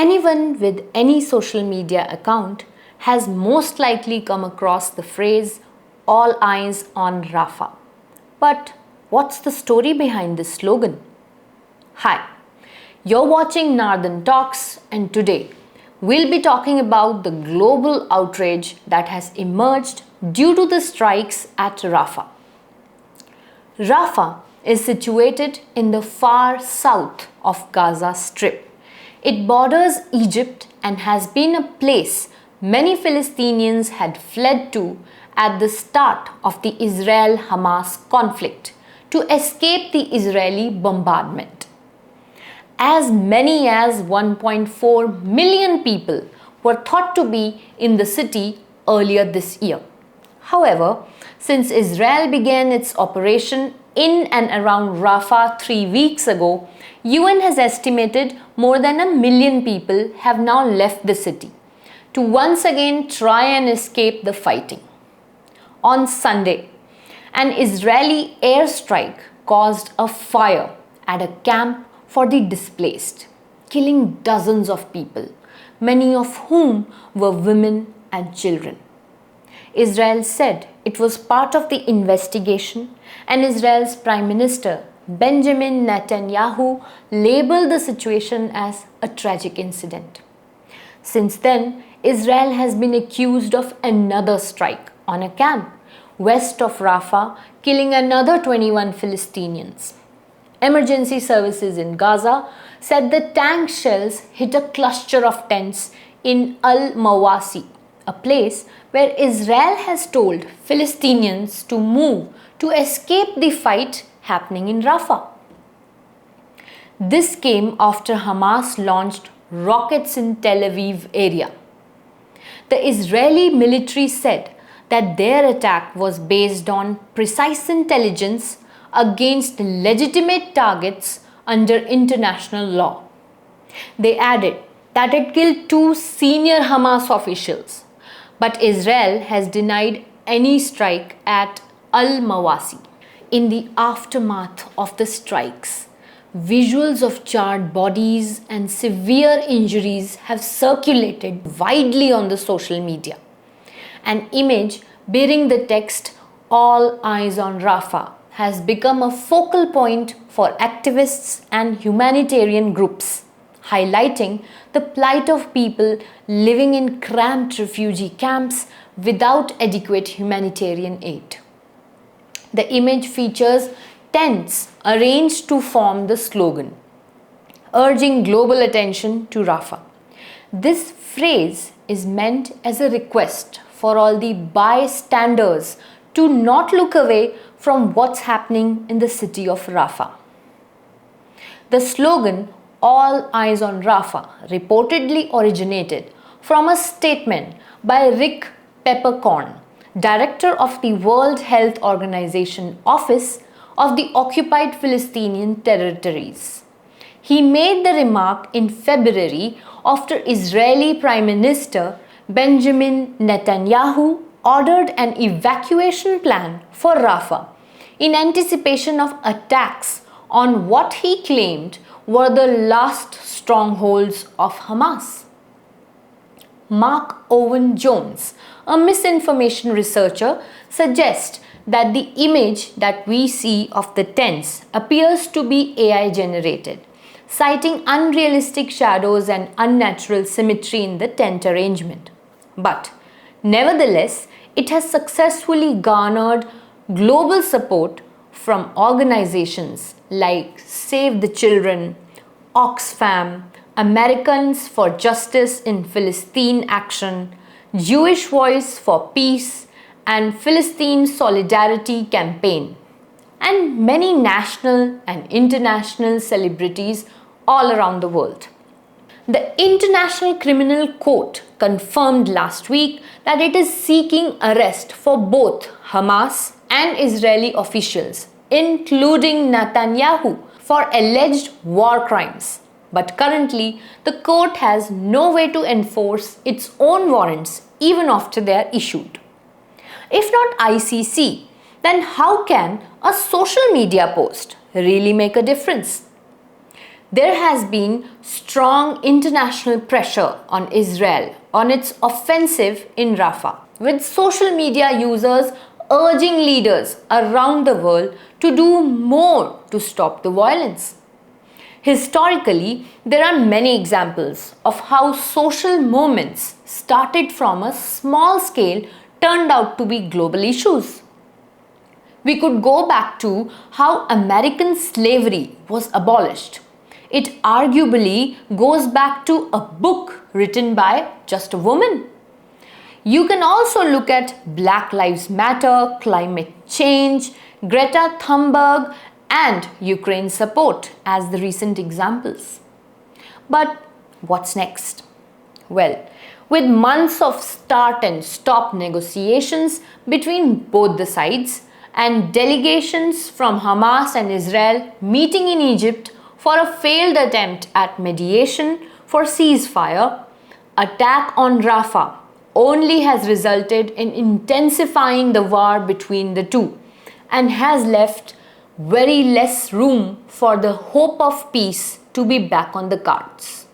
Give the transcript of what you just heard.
Anyone with any social media account has most likely come across the phrase "All eyes on Rafah." But what's the story behind this slogan? Hi, you're watching Northern Talks, and today we'll be talking about the global outrage that has emerged due to the strikes at Rafah. Rafah is situated in the far south of Gaza Strip. It borders Egypt and has been a place many Palestinians had fled to at the start of the Israel-Hamas conflict to escape the Israeli bombardment. As many as 1.4 million people were thought to be in the city earlier this year. However, since Israel began its operation in and around Rafah 3 weeks ago, UN has estimated more than 1 million people have now left the city to once again try and escape the fighting. On Sunday, an Israeli airstrike caused a fire at a camp for the displaced, killing dozens of people, many of whom were women and children. Israel said it was part of the investigation, and Israel's Prime Minister Benjamin Netanyahu labeled the situation as a tragic incident. Since then, Israel has been accused of another strike on a camp west of Rafah, killing another 21 Palestinians. Emergency services in Gaza said the tank shells hit a cluster of tents in Al-Mawasi, a place where Israel has told Palestinians to move to escape the fight happening in Rafah. This came after Hamas launched rockets in Tel Aviv area. The Israeli military said that their attack was based on precise intelligence against legitimate targets under international law. They added that it killed 2 senior Hamas officials, but Israel has denied any strike at Al-Mawasi. In the aftermath of the strikes, visuals of charred bodies and severe injuries have circulated widely on the social media. An image bearing the text "All eyes on Rafah" has become a focal point for activists and humanitarian groups, highlighting the plight of people living in cramped refugee camps without adequate humanitarian aid. The image features tents arranged to form the slogan, urging global attention to Rafah. This phrase is meant as a request for all the bystanders to not look away from what's happening in the city of Rafah. The slogan "All eyes on Rafah" reportedly originated from a statement by Rick Peppercorn, director of the World Health Organization Office of the Occupied Palestinian Territories. He made the remark in February after Israeli Prime Minister Benjamin Netanyahu ordered an evacuation plan for Rafah in anticipation of attacks on what he claimed were the last strongholds of Hamas. Mark Owen Jones, a misinformation researcher, suggests that the image that we see of the tents appears to be AI generated, citing unrealistic shadows and unnatural symmetry in the tent arrangement. But nevertheless, it has successfully garnered global support from organizations like Save the Children, Oxfam, Americans for Justice in Palestine Action, Jewish Voice for Peace, and Philistine Solidarity Campaign, and many national and international celebrities all around the world. The International Criminal Court confirmed last week that it is seeking arrest for both Hamas and Israeli officials, including Netanyahu, for alleged war crimes. But currently, the court has no way to enforce its own warrants even after they are issued. If not ICC, then how can a social media post really make a difference? there has been strong international pressure on Israel on its offensive in Rafah, with social media users urging leaders around the world to do more to stop the violence. Historically, there are many examples of how social movements started from a small scale turned out to be global issues. We could go back to how American slavery was abolished. It arguably goes back to a book written by just a woman. You can also look at Black Lives Matter, climate change, Greta Thunberg, and Ukraine support as the recent examples. But what's next? Well, with months of start and stop negotiations between both the sides and delegations from Hamas and Israel meeting in Egypt for a failed attempt at mediation for ceasefire, attack on Rafah only has resulted in intensifying the war between the two and has left very less room for the hope of peace to be back on the cards.